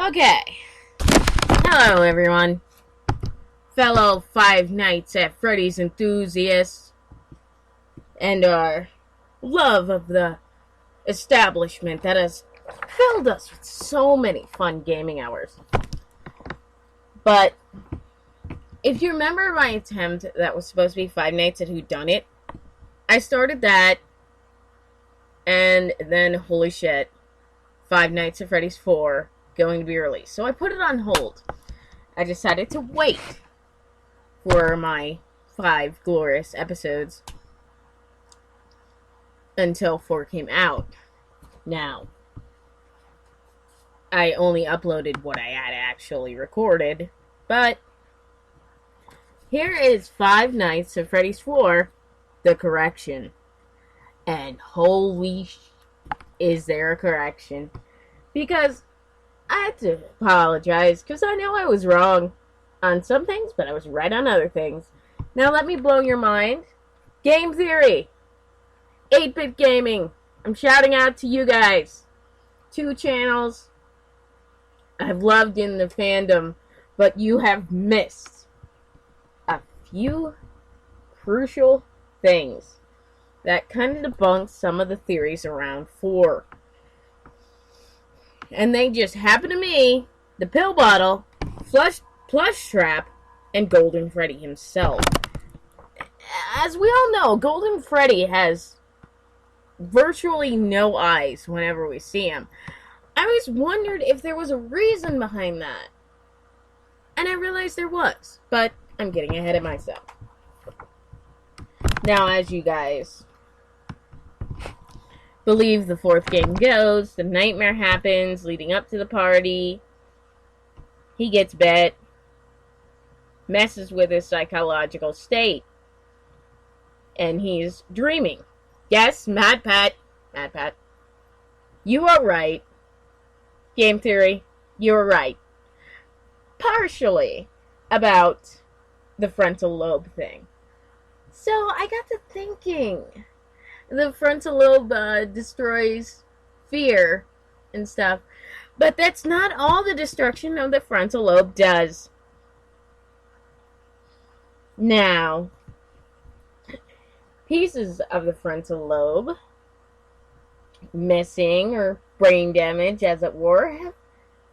Okay. Hello, everyone. Fellow Five Nights at Freddy's enthusiasts and our love of the establishment that has filled us with so many fun gaming hours. But if you remember my attempt that was supposed to be Five Nights at Whodunit, I started that, and then, holy shit, Five Nights at Freddy's 4 going to be released. So I put it on hold. I decided to wait for my 5 glorious episodes until 4 came out. Now, I only uploaded what I had actually recorded, but here is Five Nights at Freddy's 4, The Correction. And holy is there a correction? Because I had to apologize, because I know I was wrong on some things, but I was right on other things. Now let me blow your mind. Game Theory. 8-Bit Gaming. I'm shouting out to you guys. 2 channels I've loved in the fandom, but you have missed a few crucial things that kind of debunk some of the theories around 4. And they just happened to me, the pill bottle, plush trap, and Golden Freddy himself. As we all know, Golden Freddy has virtually no eyes whenever we see him. I always wondered if there was a reason behind that. And I realized there was, but I'm getting ahead of myself. Now, as you guys believe the 4th game goes, the nightmare happens leading up to the party. He gets bit, messes with his psychological state, and he's dreaming. Yes, Mad Pat, you are right. Game Theory, you are right. Partially about the frontal lobe thing. So I got to thinking. The frontal lobe destroys fear and stuff. But that's not all the destruction of the frontal lobe does. Now, pieces of the frontal lobe missing or brain damage, as it were, have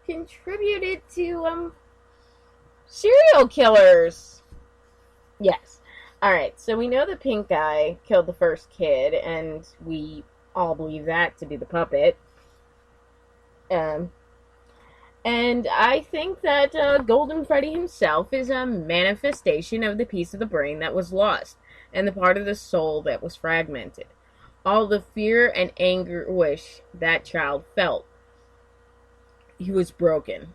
contributed to serial killers. Yes. Alright, so we know the pink guy killed the first kid, and we all believe that to be the puppet. And I think that Golden Freddy himself is a manifestation of the piece of the brain that was lost, and the part of the soul that was fragmented. All the fear and anguish that child felt. He was broken.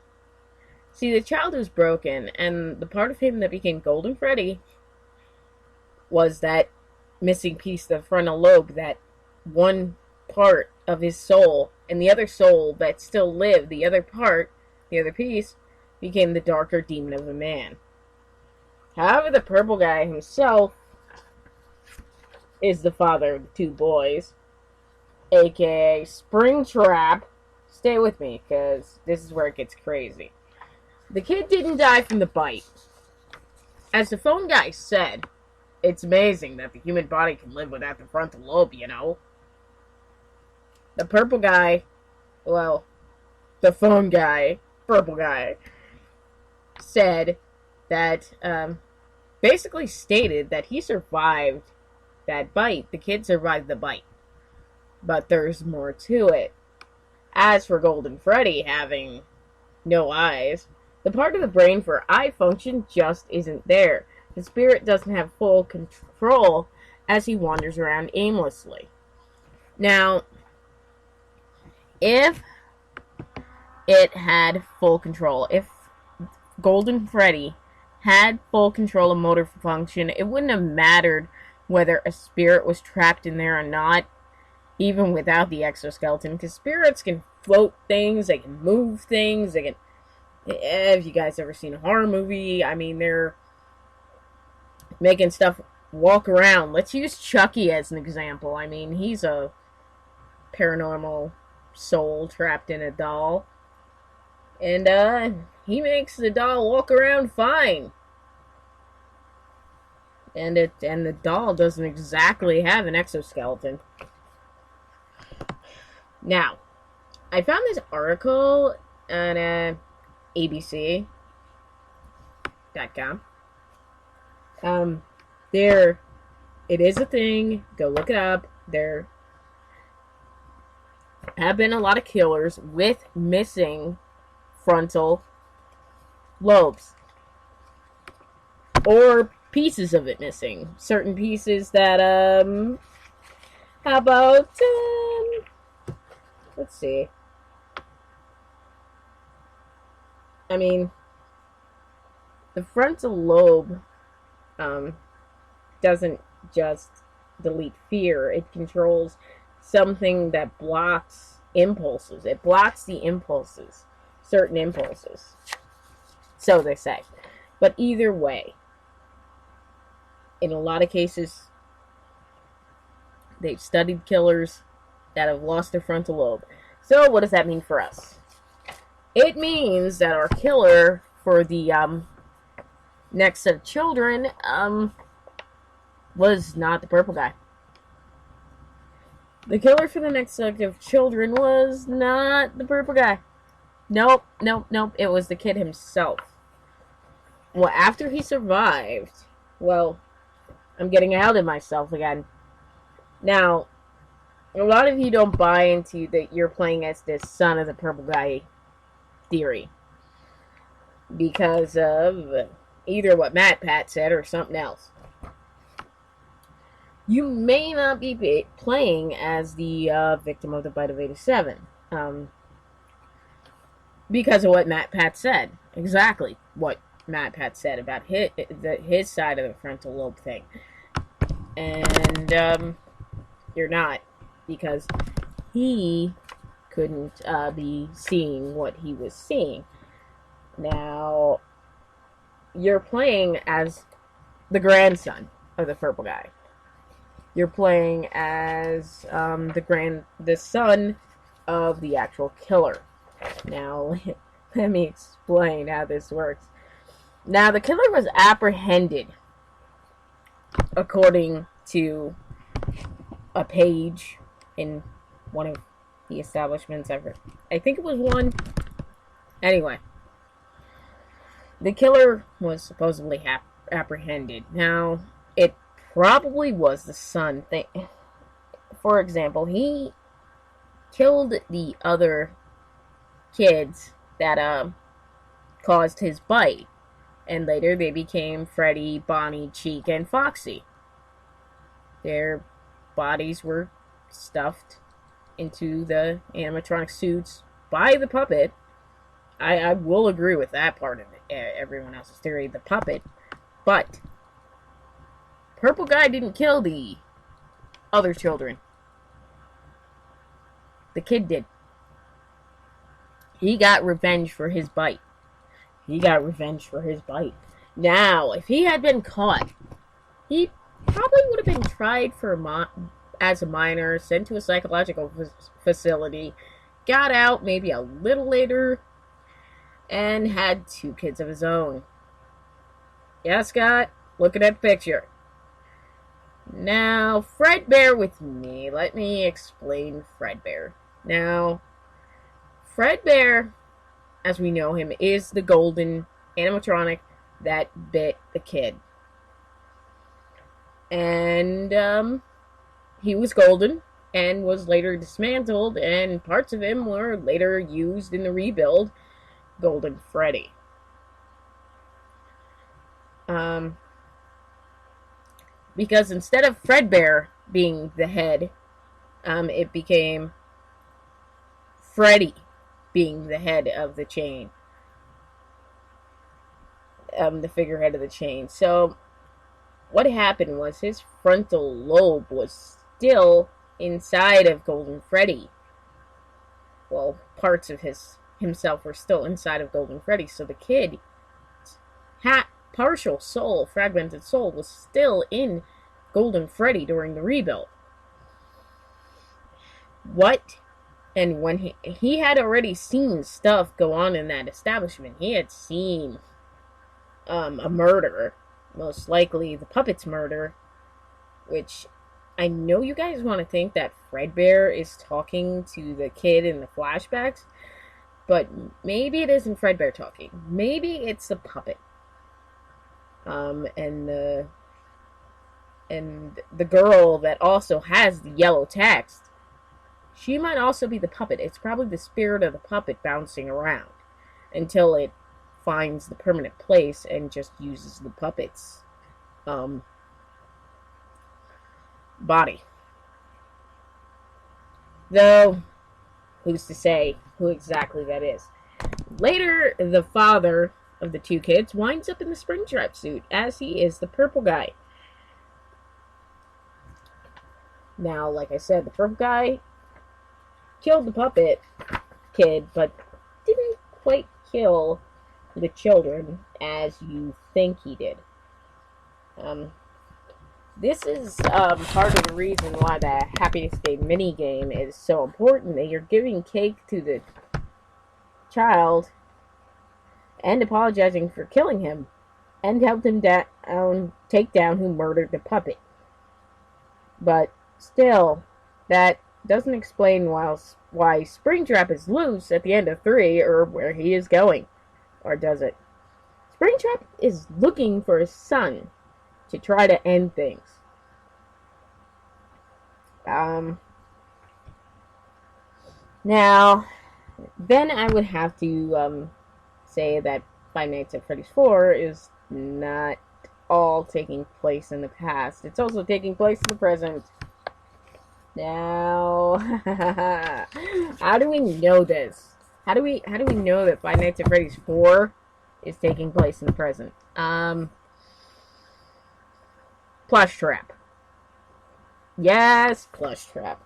See, the child was broken, and the part of him that became Golden Freddy was that missing piece of the frontal lobe, that one part of his soul, and the other soul that still lived, the other part, the other piece, became the darker demon of a man. However, the purple guy himself is the father of the 2 boys, aka Springtrap. Stay with me, because this is where it gets crazy. The kid didn't die from the bite. As the phone guy said, it's amazing that the human body can live without the frontal lobe, you know? The purple guy, well, the phone guy, purple guy, said that, basically stated that he survived that bite. The kid survived the bite. But there's more to it. As for Golden Freddy having no eyes, the part of the brain for eye function just isn't there. The spirit doesn't have full control as he wanders around aimlessly. Now, if it had full control, if Golden Freddy had full control of motor function, it wouldn't have mattered whether a spirit was trapped in there or not, even without the exoskeleton, because spirits can float things, they can move things, they can... Have you guys ever seen a horror movie? I mean, they're making stuff walk around. Let's use Chucky as an example. I mean, he's a paranormal soul trapped in a doll. And he makes the doll walk around fine. And the doll doesn't exactly have an exoskeleton. Now, I found this article on ABC.com. There, it is a thing. Go look it up. There have been a lot of killers with missing frontal lobes, or pieces of it missing. Certain pieces that, how about, let's see. I mean, the frontal lobe, doesn't just delete fear. It controls something that blocks impulses. It blocks the impulses, certain impulses. So they say. But either way, in a lot of cases, they've studied killers that have lost their frontal lobe. So what does that mean for us? It means that our killer for the next set of children was not the purple guy. The killer for the next set of children was not the purple guy. Nope. It was the kid himself. Well, after he survived, well, I'm getting out of myself again. Now, a lot of you don't buy into that you're playing as this son of the purple guy theory, because of either what Matt Pat said or something else. You may not be playing as the victim of the bite of 87, because of what Matt Pat said. Exactly what Matt Pat said about his side of the frontal lobe thing. And you're not, because he couldn't be seeing what he was seeing. Now, you're playing as the grandson of the purple guy. You're playing as the son of the actual killer. Now, let me explain how this works. Now, the killer was apprehended, according to a page in one of the establishments ever. I think it was one. Anyway, the killer was supposedly apprehended. Now, it probably was the son. For example, he killed the other kids that caused his bite, and later they became Freddy, Bonnie, Cheek, and Foxy. Their bodies were stuffed into the animatronic suits by the puppet. I will agree with that part of it, everyone else's theory, the puppet. But Purple Guy didn't kill the other children. The kid did. He got revenge for his bite. Now, if he had been caught, he probably would have been tried for as a minor, sent to a psychological facility, got out maybe a little later, and had 2 kids of his own. Yeah, Scott, look at that picture. Now, Fredbear with me. Let me explain Fredbear. Now, Fredbear, as we know him, is the golden animatronic that bit the kid. And he was golden and was later dismantled, and parts of him were later used in the rebuild Golden Freddy. Because instead of Fredbear being the head, it became Freddy being the head of the chain. The figurehead of the chain. So, what happened was his frontal lobe was still inside of Golden Freddy. Well, parts of himself were still inside of Golden Freddy. So the kid, partial soul, fragmented soul, was still in Golden Freddy during the rebuild. What And when he had already seen stuff go on in that establishment, he had seen a murder, most likely the puppet's murder, which I know you guys want to think that Fredbear is talking to the kid in the flashbacks, but maybe it isn't Fredbear talking. Maybe it's the puppet. And the girl that also has the yellow text, she might also be the puppet. It's probably the spirit of the puppet bouncing around until it finds the permanent place and just uses the puppet's body. Though, who's to say who exactly that is? Later, the father of the two kids winds up in the Springtrap suit, as he is the purple guy. Now, like I said, the purple guy killed the puppet kid, but didn't quite kill the children as you think he did. This is part of the reason why the Happiest Day minigame is so important, that you're giving cake to the child and apologizing for killing him, and helped him take down who murdered the puppet. But still, that doesn't explain why Springtrap is loose at the end of 3 or where he is going. Or does it? Springtrap is looking for his son to try to end things. Now, then I would have to say that Five Nights at Freddy's 4 is not all taking place in the past. It's also taking place in the present. Now, how do we know this? How do we know that Five Nights at Freddy's 4 is taking place in the present? Plush Trap. Yes, Plush Trap.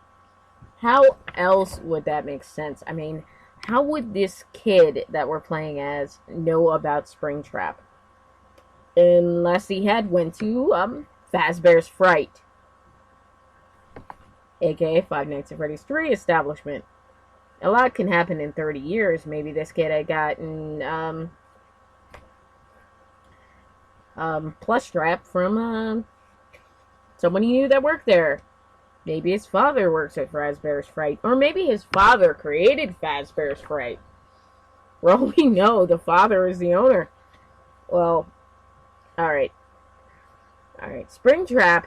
How else would that make sense? I mean, how would this kid that we're playing as know about Springtrap? Unless he had went to Fazbear's Fright, aka Five Nights at Freddy's 3 establishment. A lot can happen in 30 years. Maybe this kid had gotten Plush Trap from someone he knew that worked there. Maybe his father works at Fazbear's Fright. Or maybe his father created Fazbear's Fright. For all we know, the father is the owner. Well, alright. Springtrap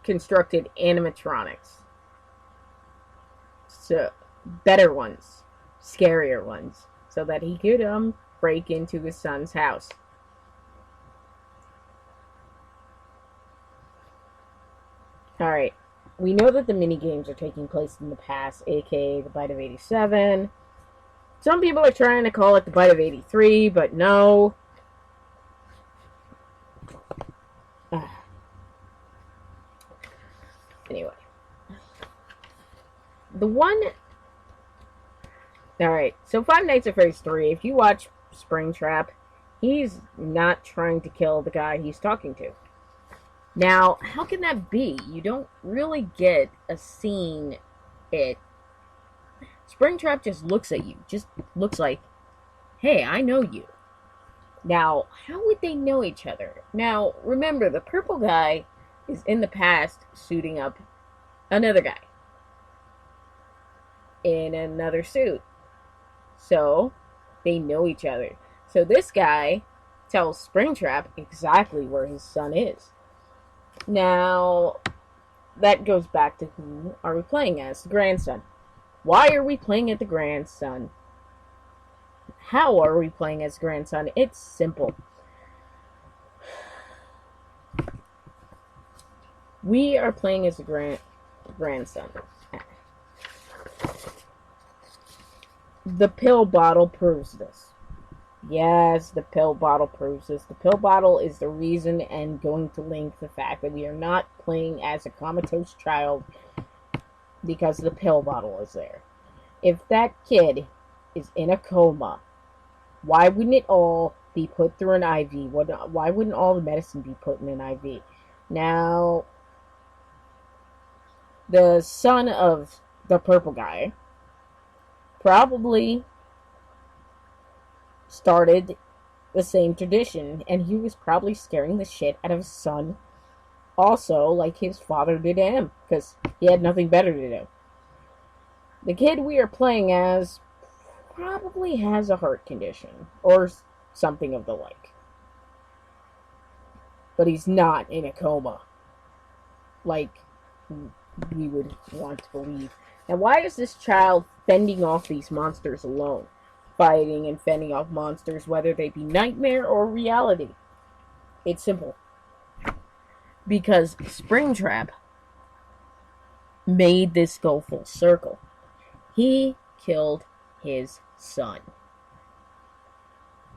constructed animatronics. So, better ones. Scarier ones. So that he could break into his son's house. Alright. We know that the minigames are taking place in the past, aka the Bite of 87. Some people are trying to call it the Bite of 83, but no. Anyway. Alright, so Five Nights at Freddy's 3, if you watch Springtrap, he's not trying to kill the guy he's talking to. Now, how can that be? You don't really get a scene. Springtrap just looks at you. Just looks like, hey, I know you. Now, how would they know each other? Now, remember, the purple guy is in the past suiting up another guy in another suit. So, they know each other. So this guy tells Springtrap exactly where his son is. Now, that goes back to who are we playing as? The grandson. Why are we playing as the grandson? How are we playing as grandson? It's simple. We are playing as the grandson. The pill bottle proves this. Yes, the pill bottle proves this. The pill bottle is the reason and going to link the fact that we are not playing as a comatose child because the pill bottle is there. If that kid is in a coma, why wouldn't it all be put through an IV? Why wouldn't all the medicine be put in an IV? Now, the son of the purple guy probably started the same tradition, and he was probably scaring the shit out of his son also, like his father did to him, because he had nothing better to do. The kid we are playing as probably has a heart condition, or something of the like. But he's not in a coma, like we would want to believe. Now, why is this child fending off these monsters alone? Fighting and fending off monsters, whether they be nightmare or reality. It's simple. Because Springtrap made this go full circle. He killed his son,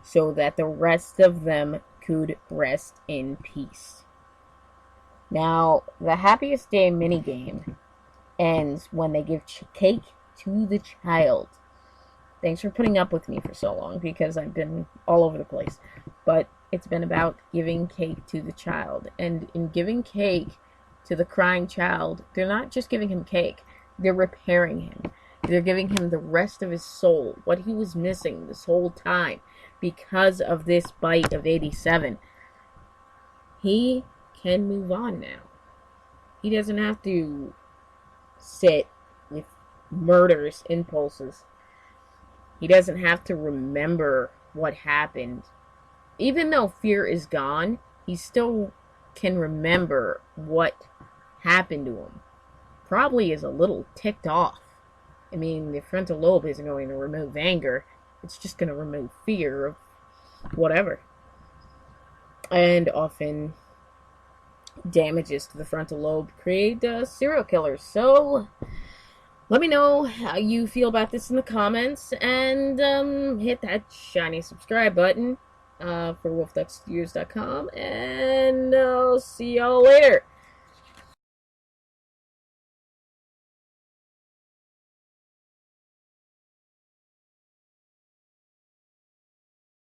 so that the rest of them could rest in peace. Now, the happiest day minigame ends when they give cake to the child. Thanks for putting up with me for so long, because I've been all over the place. But it's been about giving cake to the child. And in giving cake to the crying child, they're not just giving him cake. They're repairing him. They're giving him the rest of his soul, what he was missing this whole time because of this bite of 87. He can move on now. He doesn't have to sit with murderous impulses. He doesn't have to remember what happened. Even though fear is gone, he still can remember what happened to him. Probably is a little ticked off. I mean, the frontal lobe isn't going to remove anger. It's just going to remove fear of whatever. And often damages to the frontal lobe create serial killers. So let me know how you feel about this in the comments, and hit that shiny subscribe button for wolfduckstudios.com, and I'll see y'all later.